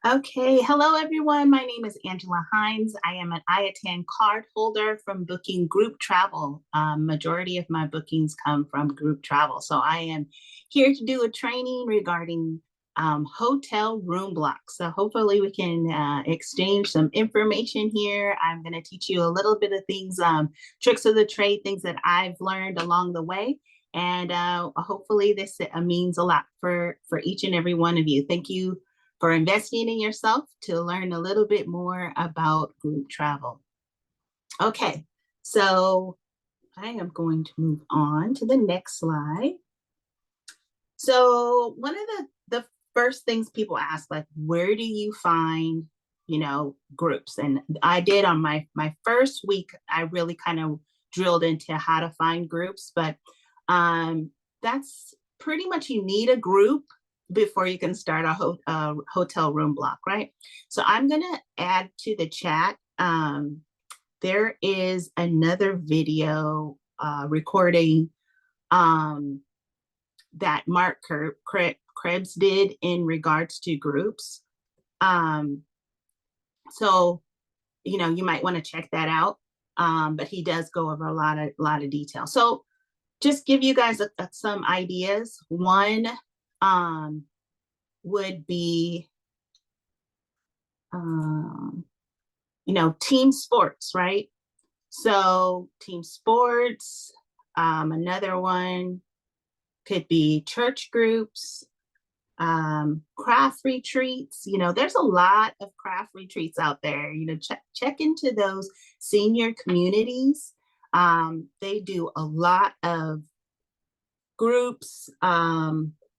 Okay, hello everyone. My name is Angela Hines. I am an IATAN card holder from booking group travel. Majority of my bookings come from group travel. So I am here to do a training regarding hotel room blocks. So hopefully we can exchange some information here. I'm going to teach you a little bit of things, tricks of the trade, things that I've learned along the way. And hopefully this means a lot for each and every one of you. Thank you for investing in yourself to learn a little bit more about group travel. Okay, so I am going to move on to the next slide. So one of the first things people ask, like, where do you find, groups? And I did on my first week, I really kind of drilled into how to find groups, but that's pretty much you need a group before you can start a hotel room block, right? So I'm gonna add to the chat. There is another video recording that Mark Krebs did in regards to groups. So, you might want to check that out. But he does go over a lot of detail. So just give you guys some ideas. One would be, team sports, right? So team sports, another one could be church groups, craft retreats. There's a lot of craft retreats out there. Check into those senior communities. They do a lot of groups,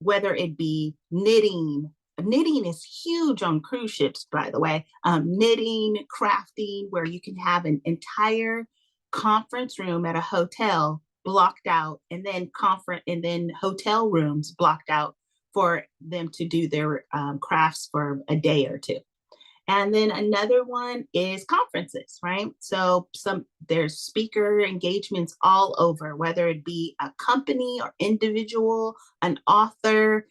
whether it be knitting. Knitting is huge on cruise ships, by the way. Knitting, crafting, where you can have an entire conference room at a hotel blocked out, and then hotel rooms blocked out for them to do their crafts for a day or two. And then another one is conferences, right? So there's speaker engagements all over, whether it be a company or individual, an author.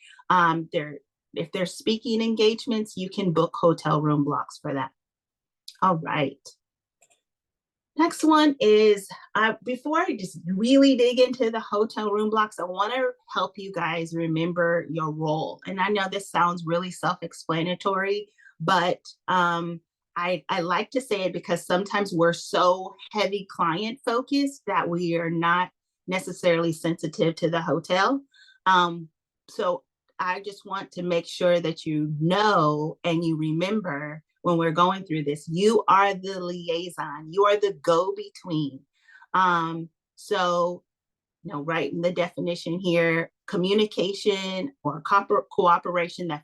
If there's speaking engagements, you can book hotel room blocks for that. All right. Next one is, before I just really dig into the hotel room blocks, I want to help you guys remember your role. And I know this sounds really self-explanatory, but I like to say it because sometimes we're so heavy client focused that we are not necessarily sensitive to the hotel. So I just want to make sure that you know and you remember when we're going through this, you are the liaison, you are the go-between. So, right in the definition here, communication or cooperation that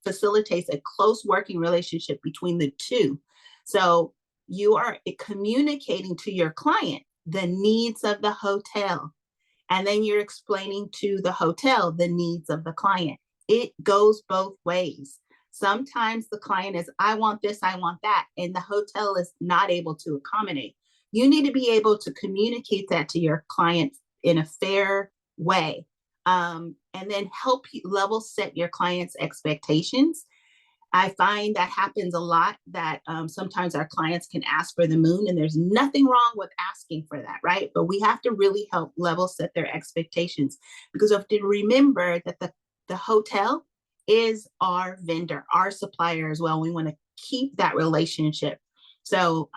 facilitates a close working relationship between the two. So you are communicating to your client the needs of the hotel, and then you're explaining to the hotel the needs of the client. It goes both ways. Sometimes the client is, I want this, I want that, and the hotel is not able to accommodate. You need to be able to communicate that to your client in a fair way, and then help level set your client's expectations. I find that happens a lot, that sometimes our clients can ask for the moon, and there's nothing wrong with asking for that, right? But we have to really help level set their expectations, because we have to remember that the hotel is our vendor, our supplier as well. We want to keep that relationship. So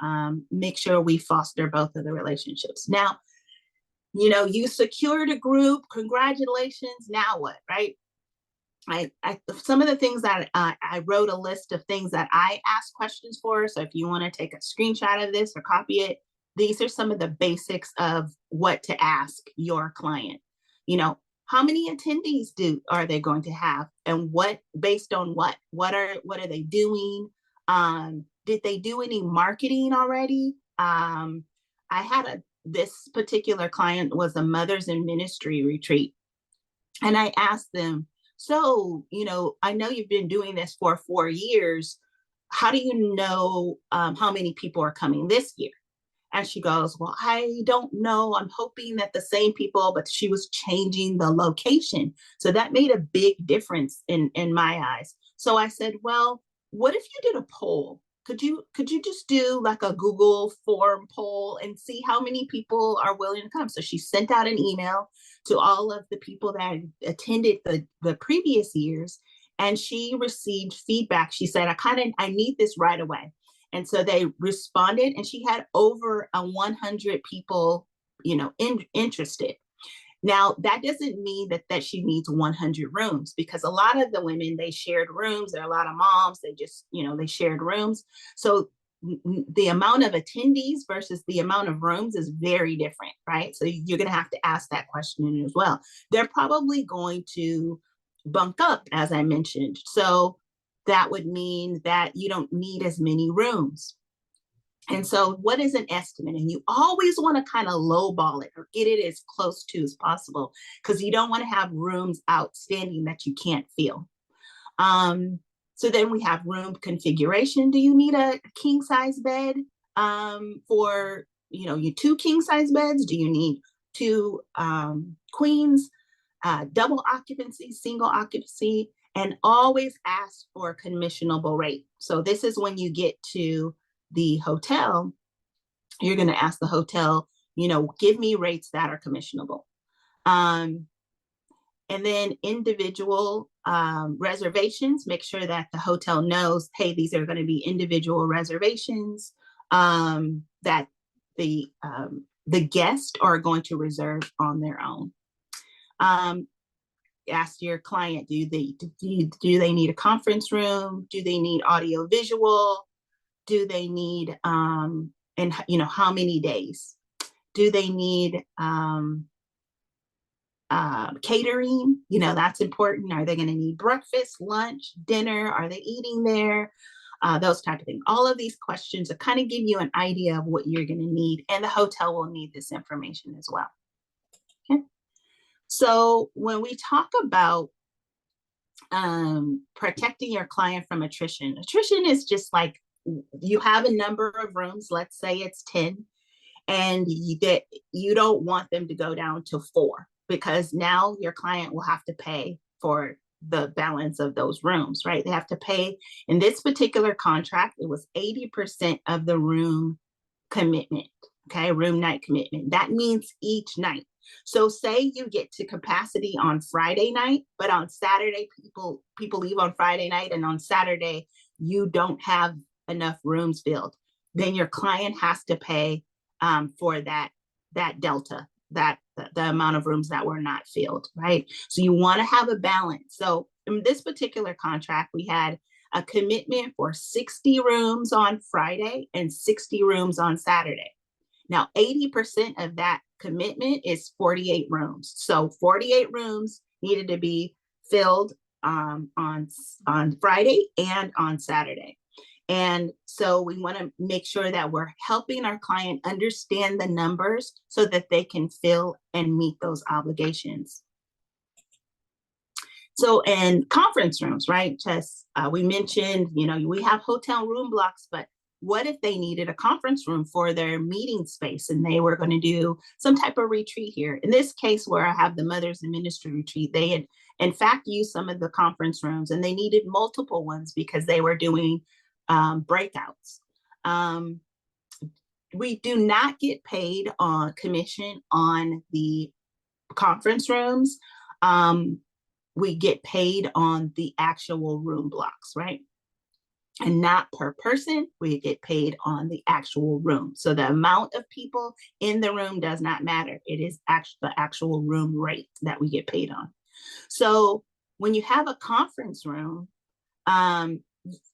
make sure we foster both of the relationships. Now, you secured a group, congratulations, now what, right? Some of the things that I wrote a list of things that I ask questions for. So if you want to take a screenshot of this or copy it, these are some of the basics of what to ask your client. How many attendees are they going to have, and what, based on what are they doing? Did they do any marketing already? I had this particular client was a mothers in ministry retreat, and I asked them, so, I know you've been doing this for 4 years. How do you know how many people are coming this year? And she goes, well, I don't know. I'm hoping that the same people, but she was changing the location. So that made a big difference in my eyes. So I said, well, what if you did a poll? Could you just do like a Google form poll and see how many people are willing to come? So she sent out an email to all of the people that attended the previous years, and she received feedback. She said, I need this right away. And so they responded, and she had over 100 people, interested. Now, that doesn't mean that she needs 100 rooms, because a lot of the women, they shared rooms. There are a lot of moms, they just, they shared rooms. So the amount of attendees versus the amount of rooms is very different, right? So you're going to have to ask that question as well. They're probably going to bunk up, as I mentioned. So that would mean that you don't need as many rooms. And so what is an estimate? And you always want to kind of lowball it or get it as close to as possible, because you don't want to have rooms outstanding that you can't fill. So then we have room configuration. Do you need a king size bed for, your 2 king size beds? Do you need 2 queens, double occupancy, single occupancy? And always ask for a commissionable rate. So this is when you get to the hotel, you're going to ask the hotel, give me rates that are commissionable. And then individual reservations, make sure that the hotel knows, hey, these are going to be individual reservations that the guests are going to reserve on their own. Ask your client, do they need a conference room? Do they need audio visual? Do they need, and how many days? Do they need catering? That's important. Are they going to need breakfast, lunch, dinner? Are they eating there? Those type of things. All of these questions to kind of give you an idea of what you're going to need, and the hotel will need this information as well. Okay. So when we talk about protecting your client from attrition is just like, you have a number of rooms, let's say it's 10, and you don't want them to go down to 4, because now your client will have to pay for the balance of those rooms, right? They have to pay. In this particular contract, it was 80% of the room commitment, okay? Room night commitment. That means each night. So say you get to capacity on Friday night, but on Saturday, people leave on Friday night, and on Saturday, you don't have enough rooms filled, then your client has to pay for that delta, the amount of rooms that were not filled, right? So you want to have a balance. So in this particular contract, we had a commitment for 60 rooms on Friday and 60 rooms on Saturday. Now, 80% of that commitment is 48 rooms. So 48 rooms needed to be filled on Friday and on Saturday. And so we want to make sure that we're helping our client understand the numbers so that they can fill and meet those obligations. So in conference rooms, right, Jess, we mentioned, we have hotel room blocks, but what if they needed a conference room for their meeting space and they were going to do some type of retreat here? In this case, where I have the Mothers in Ministry retreat, they had in fact used some of the conference rooms, and they needed multiple ones because they were doing breakouts. We do not get paid on commission on the conference rooms. We get paid on the actual room blocks, right? And not per person. We get paid on the actual room. So the amount of people in the room does not matter. It is the actual room rate that we get paid on. So when you have a conference room,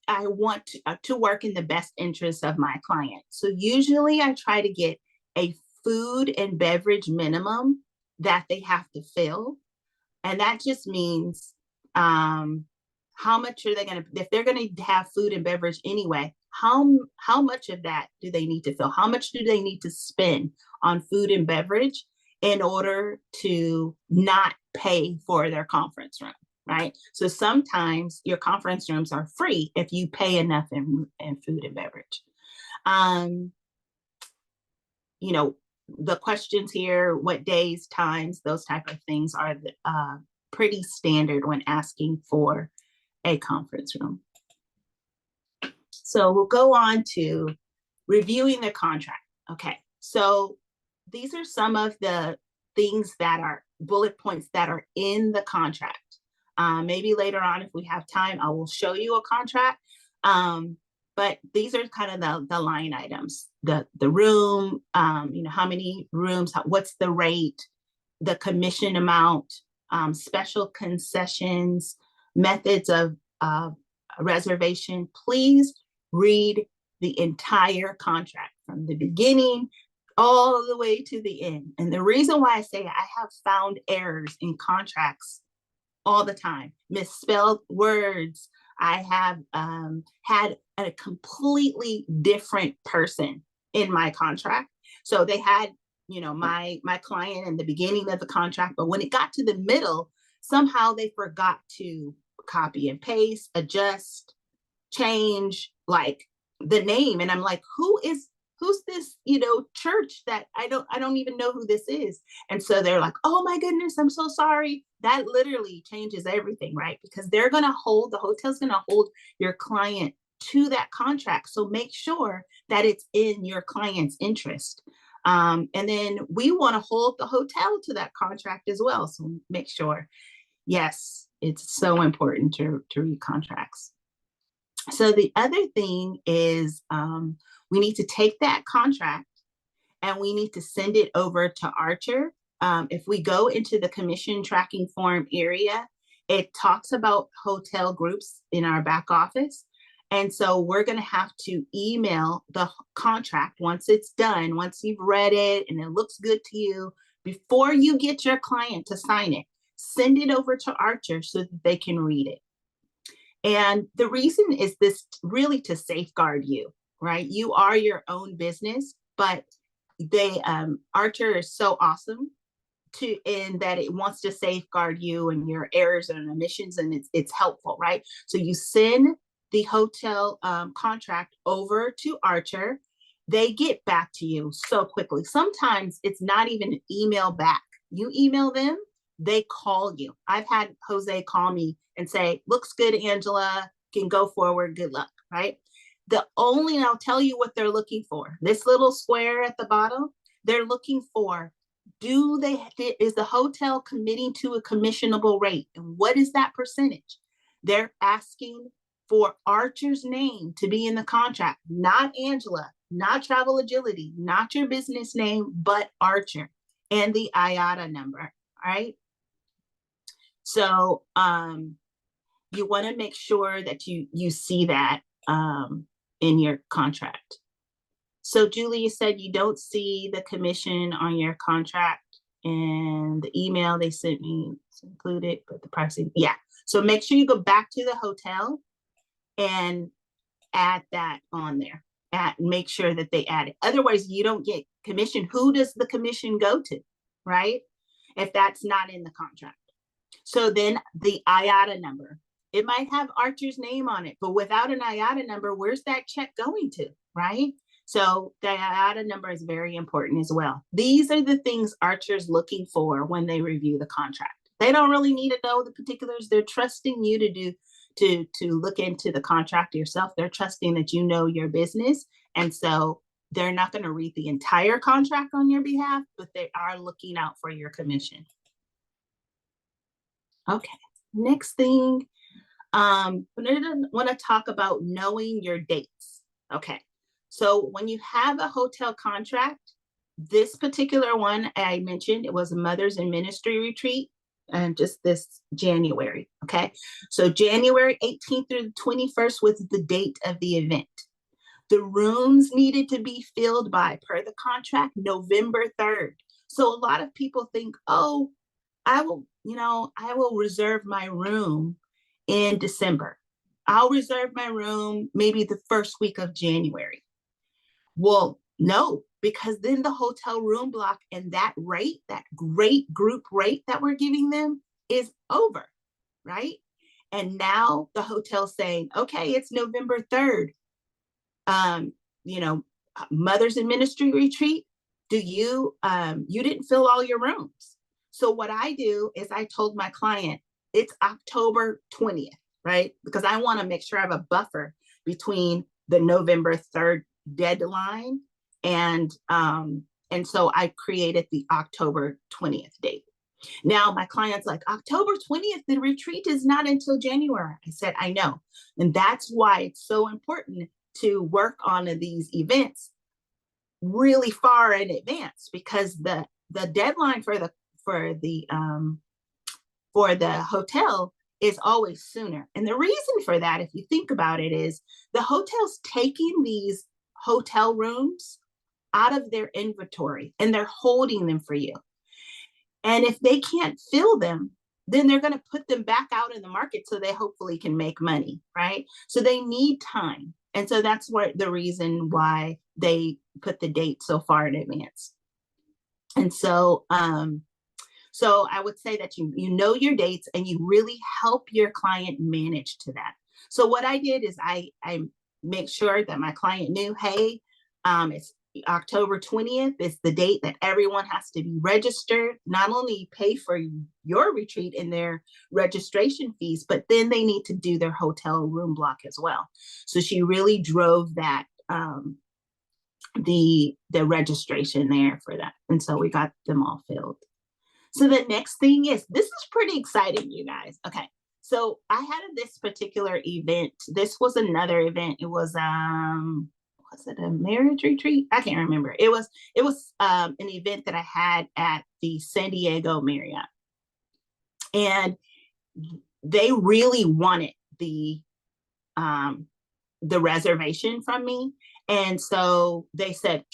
I want to work in the best interest of my client. So usually I try to get a food and beverage minimum that they have to fill. And that just means how much are they going to, if they're going to have food and beverage anyway, how much of that do they need to fill? How much do they need to spend on food and beverage in order to not pay for their conference room? Right? So sometimes your conference rooms are free if you pay enough in food and beverage. The questions here, what days, times, those type of things are pretty standard when asking for a conference room. So we'll go on to reviewing the contract. Okay, so these are some of the things that are bullet points that are in the contract. Maybe later on, if we have time, I will show you a contract. But these are kind of the line items, the room, how many rooms, what's the rate, the commission amount, special concessions, methods of reservation. Please read the entire contract from the beginning all the way to the end. And the reason why I say I have found errors in contracts all the time, misspelled words. I have had a completely different person in my contract. So they had, my client in the beginning of the contract, but when it got to the middle, somehow they forgot to copy and paste, adjust, change like the name. And I'm like, who's this, church that I don't even know who this is. And so they're like, oh my goodness, I'm so sorry. That literally changes everything, right? Because the hotel's going to hold your client to that contract. So make sure that it's in your client's interest. And then we want to hold the hotel to that contract as well. So make sure, yes, it's so important to read contracts. So the other thing is we need to take that contract and we need to send it over to Archer. If we go into the commission tracking form area, it talks about hotel groups in our back office. And so we're going to have to email the contract once it's done, once you've read it and it looks good to you, before you get your client to sign it, send it over to Archer so that they can read it. And the reason is this really to safeguard you, right? You are your own business, but Archer is so awesome in that it wants to safeguard you and your errors and omissions, and it's helpful, right? So you send the hotel contract over to Archer. They get back to you so quickly. Sometimes it's not even an email back. You email them, they call you. I've had Jose call me and say, looks good, Angela, can go forward, good luck, right? I'll tell you what they're looking for. This little square at the bottom, they're looking for, is the hotel committing to a commissionable rate? And what is that percentage? They're asking for Archer's name to be in the contract, not Angela, not Travel Agility, not your business name, but Archer and the IATA number, right? So you want to make sure that you see that in your contract. So Julie, you said you don't see the commission on your contract, and the email they sent me is included, but the pricing, yeah. So make sure you go back to the hotel and add that on there. Make sure that they add it. Otherwise, you don't get commission. Who does the commission go to, right? If that's not in the contract. So then the IATA number, it might have Archer's name on it, but without an IATA number, where's that check going to, right? So the IATA number is very important as well. These are the things Archer's looking for when they review the contract. They don't really need to know the particulars. They're trusting you to look into the contract yourself. They're trusting that you know your business. And so they're not going to read the entire contract on your behalf, but they are looking out for your commission. Okay, next thing, I want to talk about knowing your dates. Okay, so when you have a hotel contract, this particular one I mentioned, it was a Mothers in Ministry retreat, and just this January. Okay, so January 18th through the 21st was the date of the event. The rooms needed to be filled by, per the contract, November 3rd. So a lot of people think, oh, I will reserve my room in December. I'll reserve my room maybe the first week of January. Well, no, because then the hotel room block and that rate, that great group rate that we're giving them is over, right? And now the hotel's saying, okay, it's November 3rd. Mothers in Ministry retreat, you didn't fill all your rooms. So what I do is I told my client, it's October 20th, right? Because I want to make sure I have a buffer between the November 3rd deadline. And so I created the October 20th date. Now my client's like, October 20th, the retreat is not until January. I said, I know. And that's why it's so important to work on these events really far in advance, because the deadline for the hotel is always sooner. And the reason for that, if you think about it, is the hotel's taking these hotel rooms out of their inventory and they're holding them for you. And if they can't fill them, then they're going to put them back out in the market so they hopefully can make money, right? So they need time. And so that's the reason why they put the date so far in advance. And so I would say that you know your dates and you really help your client manage to that. So what I did is I make sure that my client knew, hey, it's October 20th is the date that everyone has to be registered, not only pay for your retreat and their registration fees, but then they need to do their hotel room block as well. So she really drove that, the registration there for that. And so we got them all filled. So the next thing is, this is pretty exciting, you guys. Okay. So I had this particular event. This was another event. It was it a marriage retreat? I can't remember. It was an event that I had at the San Diego Marriott. And they really wanted the reservation from me. And so they said,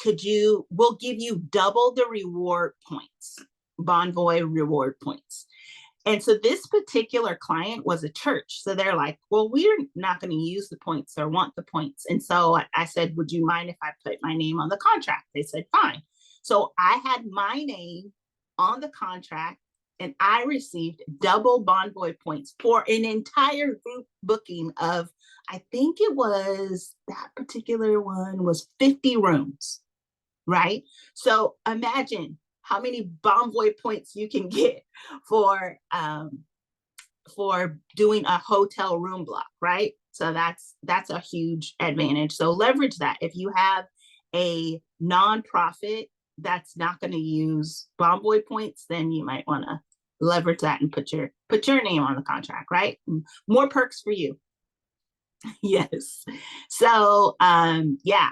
we'll give you double the reward points, Bonvoy reward points. And so this particular client was a church. So they're like, well, we're not going to use the points or want the points. And so I said, would you mind if I put my name on the contract? They said, fine. So I had my name on the contract and I received double Bonvoy points for an entire group booking of, I think it was, that particular one was 50 rooms, right? So imagine how many Bonvoy points you can get for doing a hotel room block, right? So that's a huge advantage. So leverage that. If you have a nonprofit that's not going to use Bonvoy points, then you might want to leverage that and put your name on the contract, right? More perks for you. Yes. So yeah,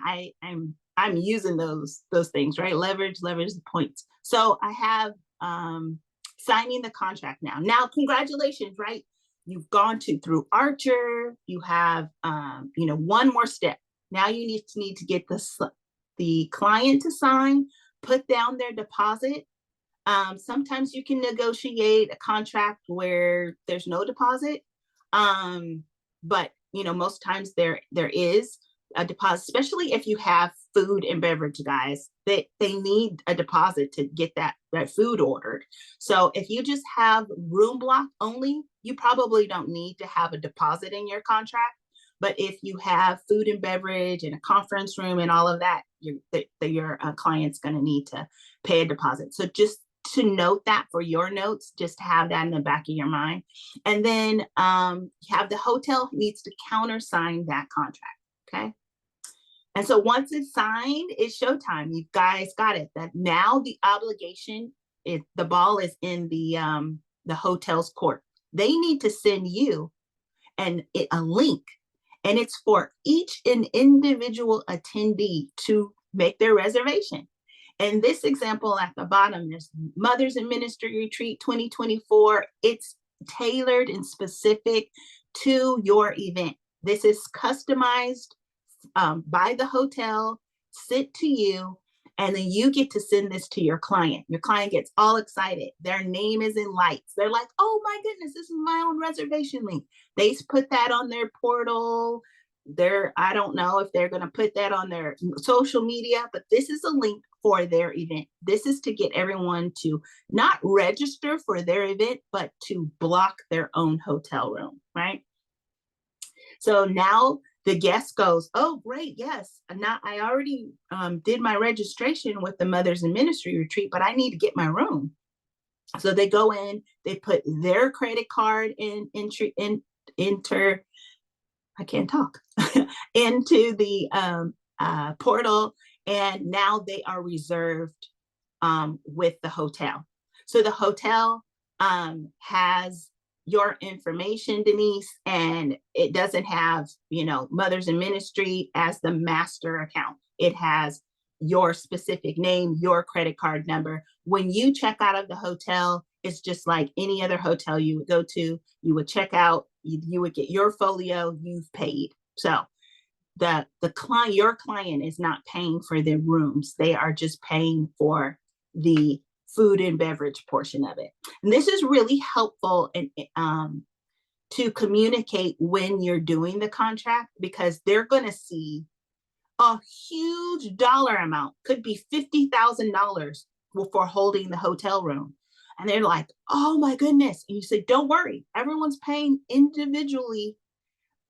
I'm using those things, right? Leverage the points. So I have signing the contract now. Now, congratulations, right? You've gone through Archer. You have one more step. Now you need to get the client to sign, put down their deposit. Sometimes you can negotiate a contract where there's no deposit, but most times there is a deposit, especially if you have food and beverage, guys. They need a deposit to get that food ordered. So if you just have room block only, you probably don't need to have a deposit in your contract. But if you have food and beverage and a conference room and all of that, your client's going to need to pay a deposit. So just to note that for your notes, just to have that in the back of your mind. And then you have the hotel needs to countersign that contract. Okay. And so once it's signed, it's showtime. You guys got it. That now the obligation is, the ball is in the hotel's court. They need to send you a link, and it's for each individual attendee to make their reservation. And this example at the bottom is Mothers in Ministry Retreat 2024. It's tailored and specific to your event. This is customized by the hotel, sent to you, and then you get to send this to your client. Your client gets all excited. Their name is in lights. They're like, oh my goodness, this is my own reservation link. They put that on their portal. I don't know if they're going to put that on their social media, but this is a link for their event. This is to get everyone to not register for their event, but to block their own hotel room, right? So now the guest goes, oh, great, yes. Now I already did my registration with the Mothers in Ministry Retreat, but I need to get my room. So they go in, they put their credit card in, enter I can't talk, into the portal, and now they are reserved with the hotel. So the hotel has your information, Denise, and it doesn't have, Mothers in Ministry as the master account. It has your specific name, your credit card number. When you check out of the hotel, it's just like any other hotel you would go to. You would check out, you would get your folio, you've paid. So the client, your client is not paying for their rooms. They are just paying for the food and beverage portion of it. And this is really helpful in, to communicate when you're doing the contract, because they're going to see a huge dollar amount, could be $50,000 for holding the hotel room. And they're like, oh my goodness. And you say, don't worry, everyone's paying individually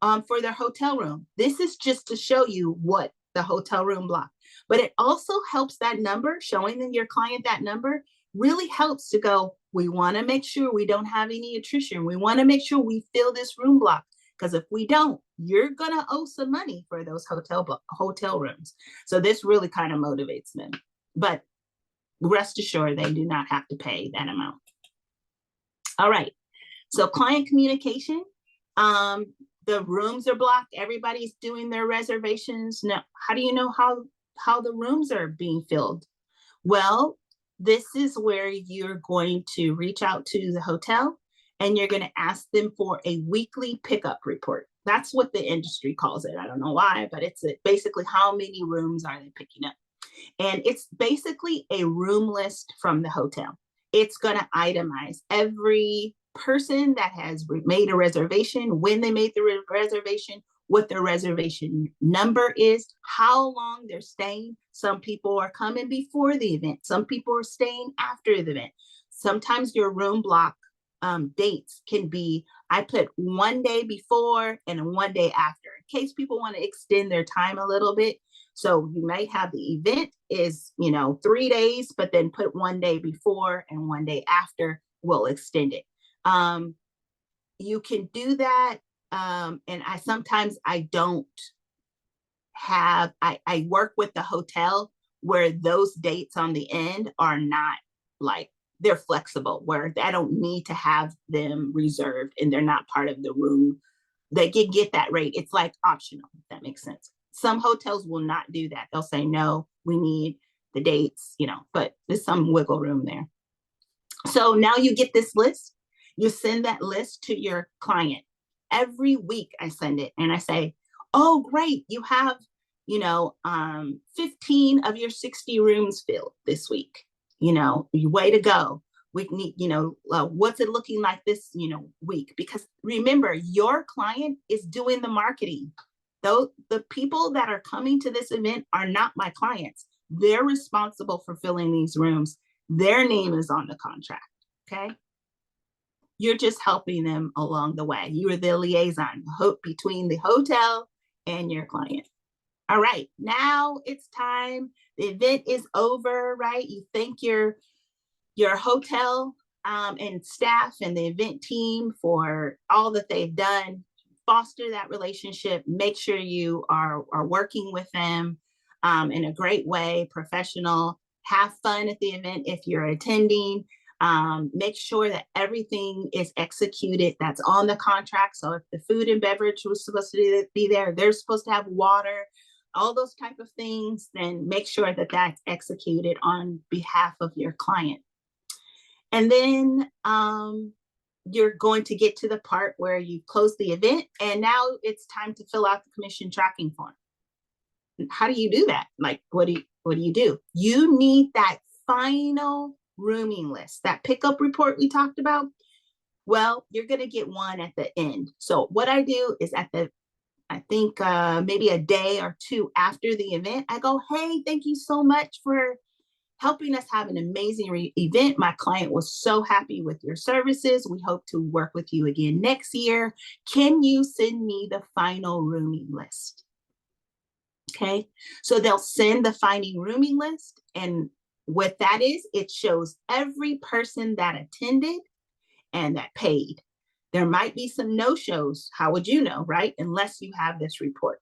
for their hotel room. This is just to show you what the hotel room block. But it also helps that number, showing your client that number really helps to go, we want to make sure we don't have any attrition. We want to make sure we fill this room block. Because if we don't, you're going to owe some money for those hotel rooms. So this really kind of motivates them. But rest assured, they do not have to pay that amount. All right. So client communication. The rooms are blocked. Everybody's doing their reservations. Now, how do you know how the rooms are being filled? Well, this is where you're going to reach out to the hotel and you're going to ask them for a weekly pickup report. That's what the industry calls it. I don't know why, but it's basically how many rooms are they picking up? And it's basically a room list from the hotel. It's going to itemize every person that has made a reservation, when they made the reservation, what their reservation number is, how long they're staying. Some people are coming before the event. Some people are staying after the event. Sometimes your room block dates can be, I put 1 day before and 1 day after, in case people want to extend their time a little bit. So you might have the event is, 3 days, but then put 1 day before and 1 day after, we'll extend it. You can do that. And I don't have, I work with the hotel where those dates on the end are not like, they're flexible, where I don't need to have them reserved and they're not part of the room. They can get that rate. It's like optional, if that makes sense. Some hotels will not do that. They'll say, no, we need the dates, but there's some wiggle room there. So now you get this list. You send that list to your client. Every week I send it and I say, oh, great, you have, 15 of your 60 rooms filled this week. Way to go. We need, what's it looking like this, week? Because remember, your client is doing the marketing. Though the people that are coming to this event are not my clients. They're responsible for filling these rooms. Their name is on the contract. Okay. You're just helping them along the way. You are the liaison between the hotel and your client. All right, now it's time. The event is over, right? You thank your hotel and staff and the event team for all that they've done. Foster that relationship. Make sure you are working with them in a great way, professional. Have fun at the event if you're attending. Make sure that everything is executed that's on the contract. So if the food and beverage was supposed to be there, they're supposed to have water, all those type of things, then make sure that that's executed on behalf of your client. And then you're going to get to the part where you close the event, and now it's time to fill out the commission tracking form. How do you do that? Like, what do you do? You need that final rooming list, that pickup report we talked about. Well, you're going to get one at the end. So what I do is I think maybe a day or two after the event, I go, hey, thank you so much for helping us have an amazing event. My client was so happy with your services. We hope to work with you again next year. Can you send me the final rooming list? Okay, so they'll send the final rooming list. And what that is, it shows every person that attended and that paid. There might be some no-shows. How would you know, right? Unless you have this report.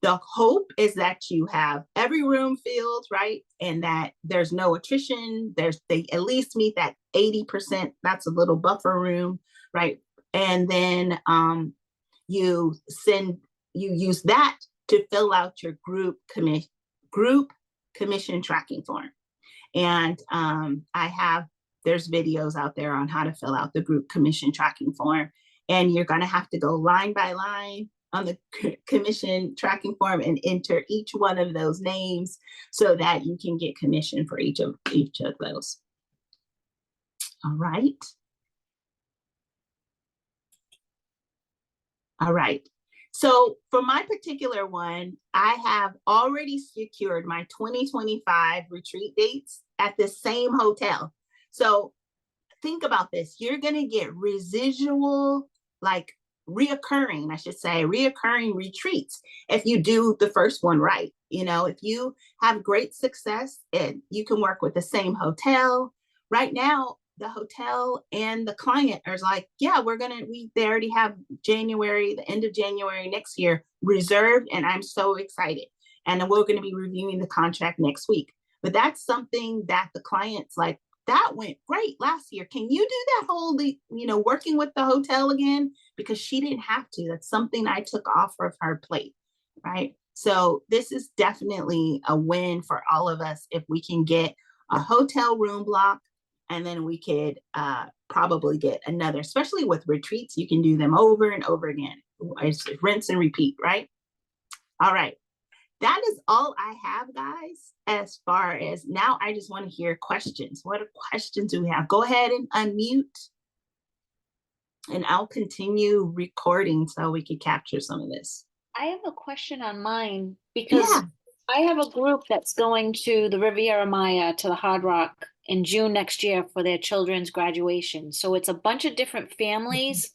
The hope is that you have every room filled, right? And that there's no attrition. They at least meet that 80%. That's a little buffer room, right? And then you use that to fill out your group commission tracking form. And there's videos out there on how to fill out the group commission tracking form. And you're going to have to go line by line on the commission tracking form and enter each one of those names so that you can get commission for each of those. All right. All right. So for my particular one, I have already secured my 2025 retreat dates at the same hotel. So think about this. You're going to get residual, like reoccurring retreats if you do the first one right. You know, if you have great success and you can work with the same hotel. Right now, the hotel and the client are like, yeah, they already have January, the end of January next year reserved, and I'm so excited. And we're going to be reviewing the contract next week. But that's something that the client's like, that went great last year. Can you do that whole, working with the hotel again? Because she didn't have to. That's something I took off of her plate, right? So this is definitely a win for all of us if we can get a hotel room block, and then we could probably get another, especially with retreats. You can do them over and over again. It's rinse and repeat, right? All right. That is all I have, guys. As far as now, I just want to hear questions. What questions do we have? Go ahead and unmute, and I'll continue recording so we can capture some of this. I have a question on mine because I have a group that's going to the Riviera Maya, to the Hard Rock in June next year for their children's graduation. So it's a bunch of different families,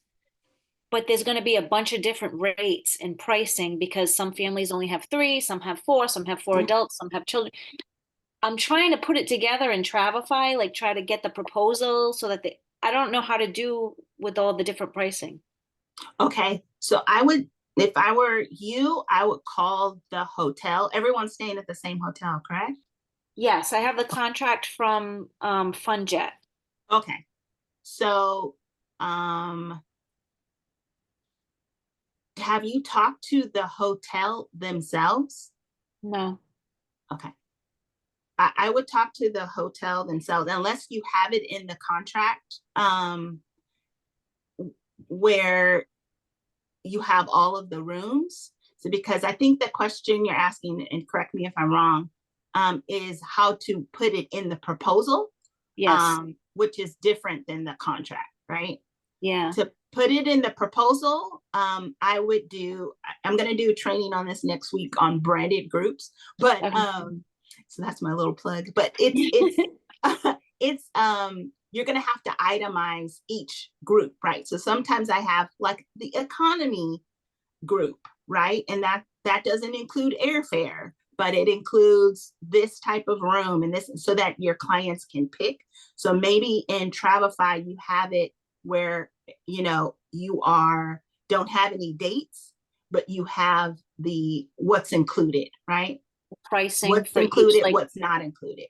but there's going to be a bunch of different rates and pricing because some families only have 3, some have 4, some have 4 adults, some have children. I'm trying to put it together in Travefy, like try to get the proposal so that I don't know how to do with all the different pricing. Okay, so if I were you, I would call the hotel. Everyone's staying at the same hotel, correct? Yes, I have the contract from FunJet. Okay, so have you talked to the hotel themselves? No. Okay. I would talk to the hotel themselves, unless you have it in the contract where you have all of the rooms. So because I think the question you're asking, and correct me if I'm wrong, is how to put it in the proposal. Yes. Which is different than the contract, right? Yeah. To put it in the proposal, I'm going to do a training on this next week on branded groups, but so that's my little plug. But it's you're going to have to itemize each group, right? So sometimes I have like the economy group, right? And that doesn't include airfare, but it includes this type of room and this, so that your clients can pick. So maybe in Travefy, you have it where, you don't have any dates, but you have what's included, right? Pricing what's for included, each, what's not included.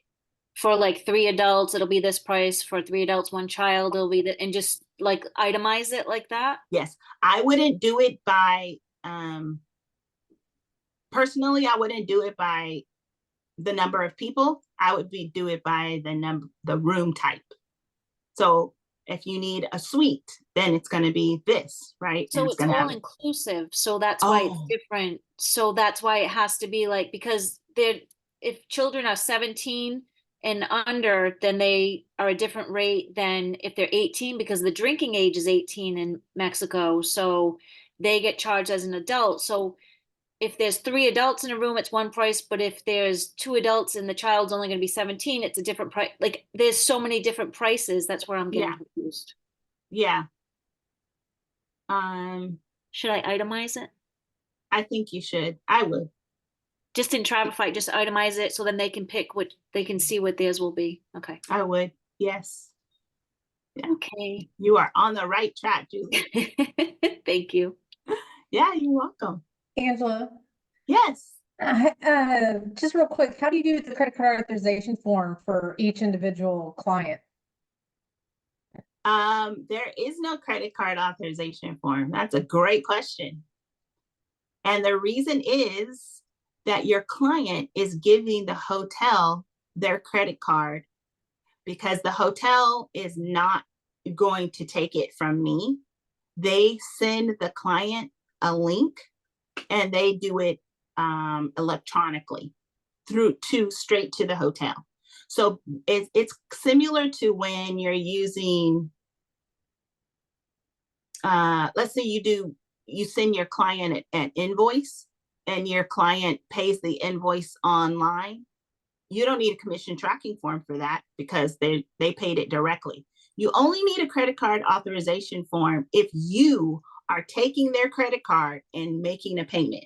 For like 3 adults, it'll be this price. For 3 adults, 1 child, it'll be that, and just like itemize it like that. Yes, I wouldn't do it by personally, I wouldn't do it by the number of people. I would do it by the room type. So if you need a suite, then it's going to be this, right? So it's all inclusive. So that's why it's different. So that's why it has to be like, because if children are 17 and under, then they are a different rate than if they're 18, because the drinking age is 18 in Mexico. So they get charged as an adult. So if there's 3 adults in a room, it's one price. But if there's 2 adults and the child's only going to be 17, it's a different price. Like there's so many different prices. That's where I'm getting confused. Yeah. Should I itemize it? I think you should. I would. Just in Travefy, just itemize it so then they can pick they can see what theirs will be. Okay. I would. Yes. Okay. You are on the right track, Julie. Thank you. Yeah, you're welcome. Angela, Yes. just real quick, how do you do the credit card authorization form for each individual client? There is no credit card authorization form. That's a great question. And the reason is that your client is giving the hotel their credit card because the hotel is not going to take it from me. They send the client a link and they do it electronically straight to the hotel. So it's similar to when you're using, let's say you send your client an invoice and your client pays the invoice online. You don't need a commission tracking form for that because they paid it directly. You only need a credit card authorization form if you are taking their credit card and making a payment.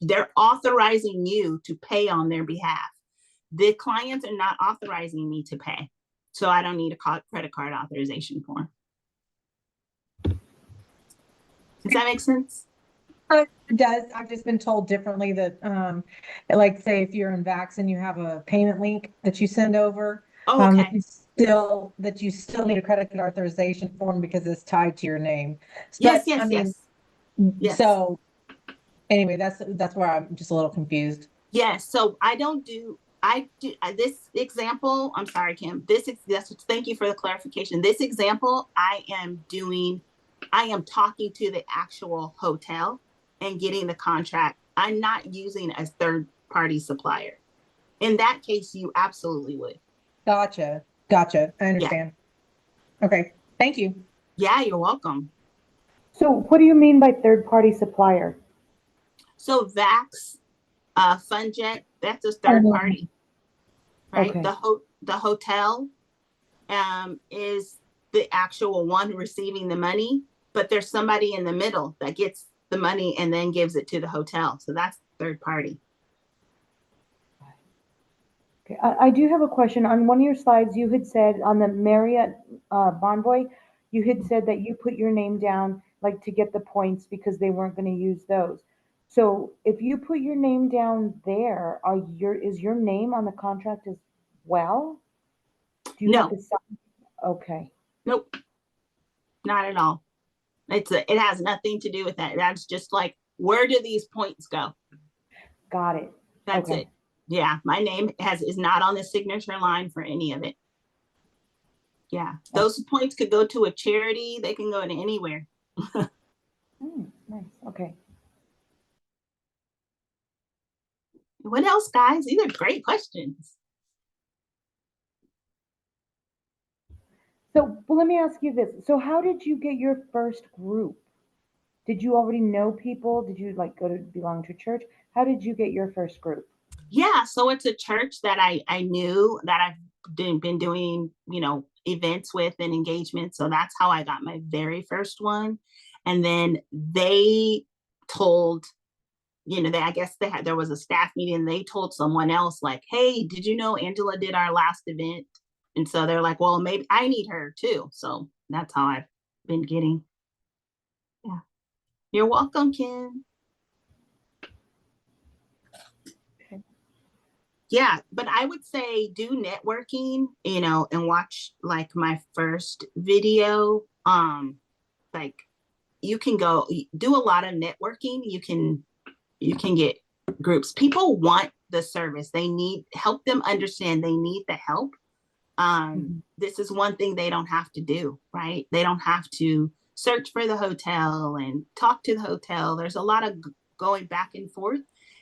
They're authorizing you to pay on their behalf. The clients are not authorizing me to pay. So I don't need a credit card authorization form. Does that make sense? It does. I've just been told differently that, like say if you're in Vax and you have a payment link that you send over, Oh, okay. that you still need a credit card authorization form because it's tied to your name. Yes, But, yes, I mean, yes. so anyway, that's where I'm just a little confused. Yes. So I do this example. I'm sorry, Kim. Thank you for the clarification. This example, I am talking to the actual hotel and getting the contract. I'm not using a third party supplier. In that case, you absolutely would. Gotcha. I understand. Yeah. Okay. Thank you. Yeah, you're welcome. So what do you mean by third-party supplier? So Vax, FunJet, that's a third party, right? Okay. The hotel is the actual one receiving the money, but there's somebody in the middle that gets the money and then gives it to the hotel. So that's third party. Okay. I do have a question. On one of your slides, you had said on the Marriott Bonvoy, you had said that you put your name down like to get the points because they weren't going to use those. So if you put your name down there, is your name on the contract as well? Do you have No. to sign? Okay. Nope. Not at all. It has nothing to do with that. That's just like, where do these points go? Got it. That's Okay. it. Yeah, my name is not on the signature line for any of it. Yeah, those points could go to a charity. They can go to anywhere. Nice. Okay. What else, guys? These are great questions. So, well, let me ask you this. So how did you get your first group? Did you already know people? Did you like go to belong to church? How did you get your first group? Yeah, so it's a church that I knew that I've been doing, events with and engagements. So that's how I got my very first one. And then they told, I guess there was a staff meeting. They told someone else like, hey, did you know Angela did our last event? And so they're like, well, maybe I need her too. So that's how I've been getting. Yeah. You're welcome, Kim. Yeah, but I would say do networking, and watch like my first video. Like you can go do a lot of networking. You can get groups. People want the service. They need help them understand they need the help. This is one thing they don't have to do, right? They don't have to search for the hotel and talk to the hotel. There's a lot of going back and forth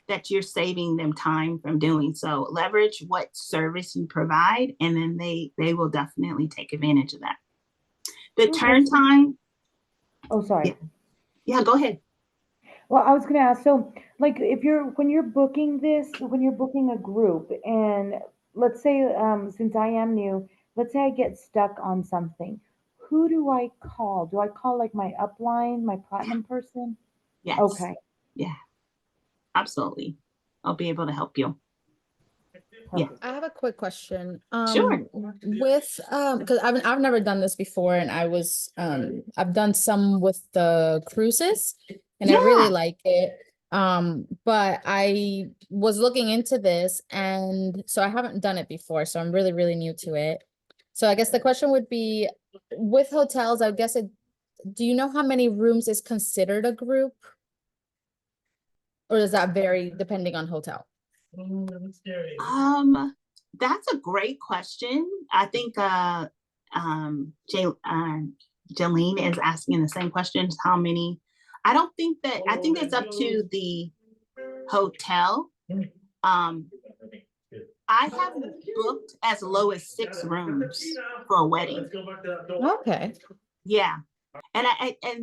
that you're saving them time from doing. So leverage what service you provide, and then they will definitely take advantage of that. The turn time. Oh, sorry. Yeah, go ahead. Well, I was going to ask, so like when you're booking a group and let's say, since I am new, let's say I get stuck on something, who do I call? Do I call like my upline, my platinum person? Yes. Okay. Yeah, absolutely. I'll be able to help you. Yeah. Perfect. I have a quick question. Sure. With because I've never done this before, and I've done some with the cruises, and I really Yeah. like it. But I was looking into this, and so I haven't done it before, so I'm really, really new to it. So I guess the question would be, with hotels, I guess do you know how many rooms is considered a group? Or does that vary depending on hotel? That's a great question. I think Jolene is asking the same questions. How many? I don't think that I think it's up to the hotel. I have booked as low as 6 rooms for a wedding. Okay. Yeah. And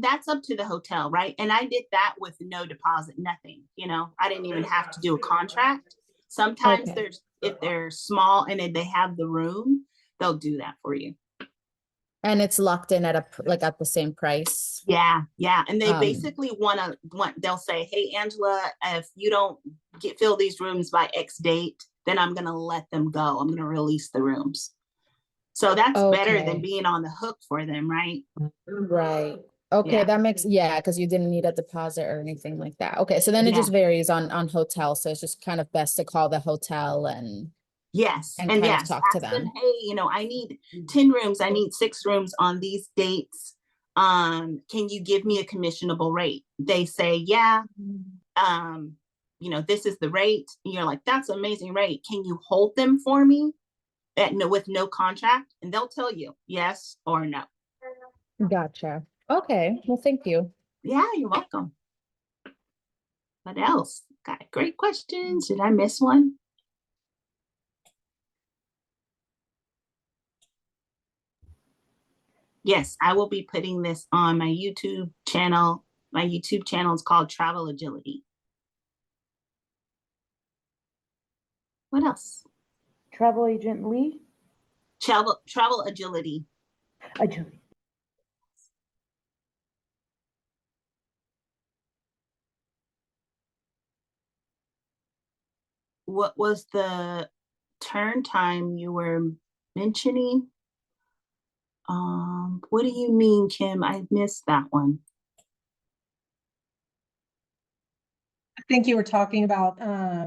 that's up to the hotel, right? And I did that with no deposit, nothing, I didn't even have to do a contract. Sometimes Okay. if they're small and then they have the room, they'll do that for you. And it's locked in at at the same price. Yeah. And they Um, basically they'll say, hey, Angela, if you don't fill these rooms by X date, then I'm going to let them go. I'm going to release the rooms. So that's better than Okay. being on the hook for them, right? Right. Okay, Yeah. that makes, yeah, because you didn't need a deposit or anything like that. Okay, so then it Yeah. just varies on hotel. So it's just kind of best to call the hotel and Yes. and And kind of yes, talk to ask them, them. hey, I need 10 rooms. I need 6 rooms on these dates. Can you give me a commissionable rate? They say, yeah. This is the rate. And you're like, that's an amazing rate. Can you hold them for me with no contract? And they'll tell you yes or no. Gotcha. Okay, well, thank you. Yeah, you're welcome. What else? Got great questions. Did I miss one? Yes, I will be putting this on my YouTube channel. My YouTube channel is called Travel Agility. What else? Travel agent Lee? Travel Agility. Agility. What was the turn time you were mentioning? What do you mean, Kim? I missed that one. I think you were talking about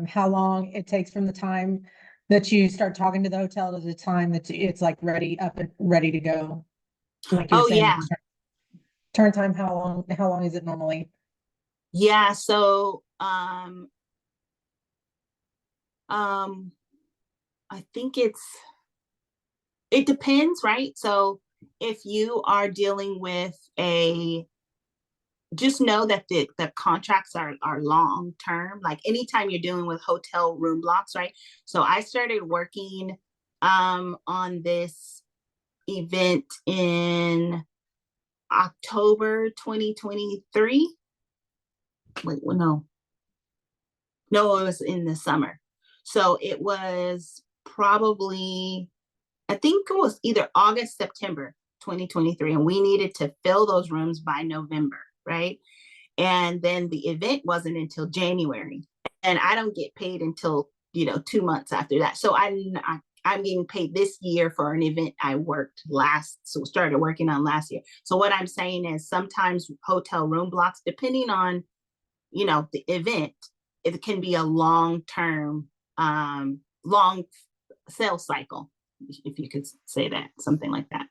how long it takes from the time that you start talking to the hotel to the time that it's like ready up and ready to go. Like you're Oh, saying, yeah. turn time, how long is it normally? Yeah, so I think it depends, right? So if you are dealing with just know that the contracts are long term. Like anytime you're dealing with hotel room blocks, right? So I started working on this event in October 2023. Wait, well, no, it was in the summer. So it was probably, I think it was either August, September 2023, and we needed to fill those rooms by November, right? And then the event wasn't until January, and I don't get paid until 2 months after that. So I'm getting paid this year for an event I started working on last year. So what I'm saying is sometimes hotel room blocks, depending on the event, it can be a long-term, long sales cycle, if you could say that, something like that.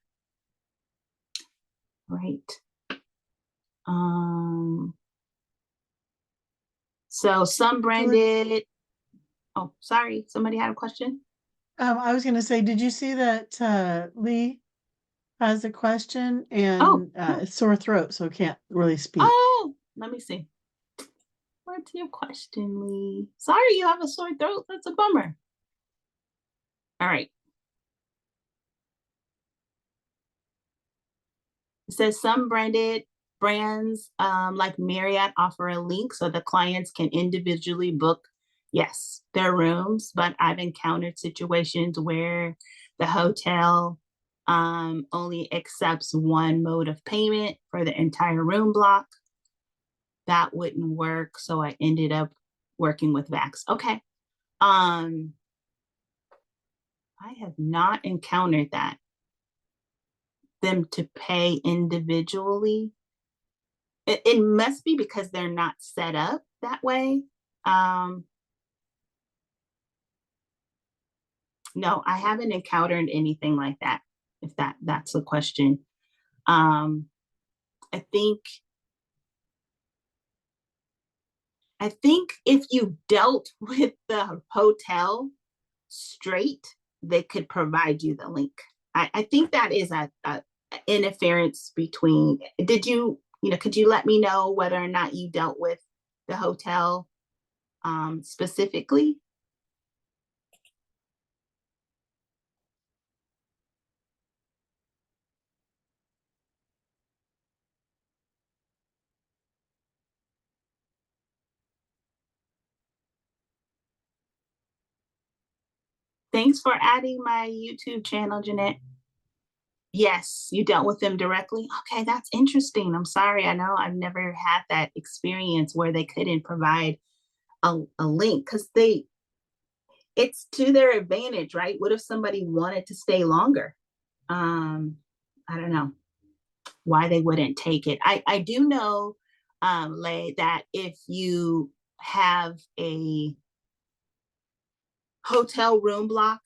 Right. So some branded, oh, sorry, somebody had a question? I was gonna say, did you see that Lee has a question Oh, and it's sore throat, so can't really speak. Oh, let me see. What's your question, Lee? Sorry, you have a sore throat. That's a bummer. All right. It says some branded brands like Marriott offer a link so the clients can individually book, yes, their rooms, but I've encountered situations where the hotel only accepts one mode of payment for the entire room block. That wouldn't work, so I ended up working with Vax. Okay. I have not encountered that. Them to pay individually. It must be because they're not set up that way. No, I haven't encountered anything like that, if that's the question. I think if you dealt with the hotel straight, they could provide you the link. I think that is a interference between, could you let me know whether or not you dealt with the hotel specifically? Thanks for adding my YouTube channel, Jeanette. Yes, you dealt with them directly. Okay, that's interesting. I'm sorry. I know I've never had that experience where they couldn't provide a link because it's to their advantage, right? What if somebody wanted to stay longer? I don't know why they wouldn't take it. I do know, Lay, that if you have a hotel room block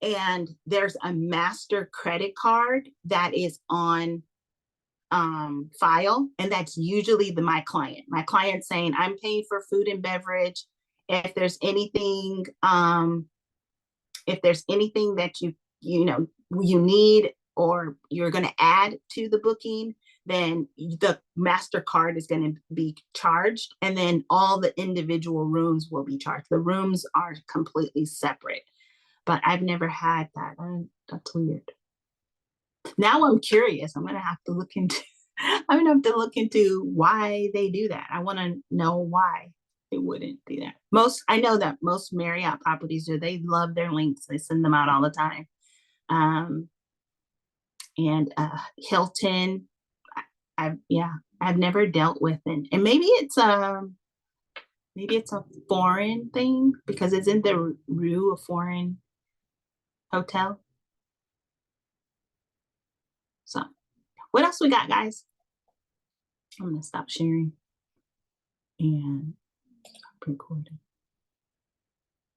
and there's a master credit card that is on file, and that's usually my client saying, I'm paying for food and beverage. If there's anything that you need or you're going to add to the booking, then the MasterCard is going to be charged, and then all the individual rooms will be charged. The rooms are completely separate, but I've never had that. That's weird. Now I'm curious. I'm gonna have to look into why they do that. I want to know why they wouldn't do that. I know that most Marriott properties do. They love their links. They send them out all the time. And Hilton, I've never dealt with it. And maybe it's a foreign thing because it's in the Rue, a foreign hotel. So what else we got, guys? I'm gonna stop sharing and stop recording.